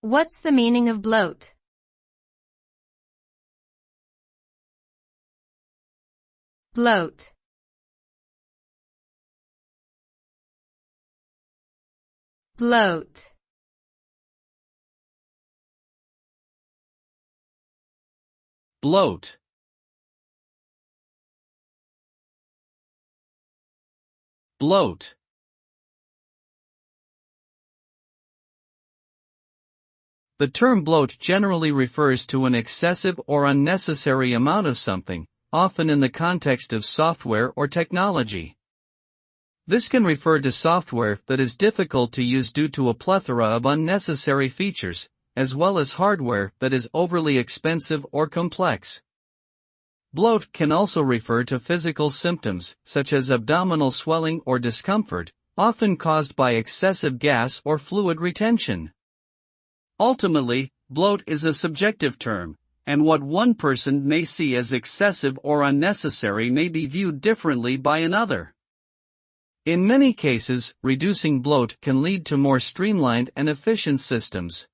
What's the meaning of bloat? Bloat. Bloat. Bloat. Bloat. The term bloat generally refers to an excessive or unnecessary amount of something, often in the context of software or technology. This can refer to software that is difficult to use due to a plethora of unnecessary features, as well as hardware that is overly expensive or complex. Bloat can also refer to physical symptoms, such as abdominal swelling or discomfort, often caused by excessive gas or fluid retention. Ultimately, bloat is a subjective term, and what one person may see as excessive or unnecessary may be viewed differently by another. In many cases, reducing bloat can lead to more streamlined and efficient systems.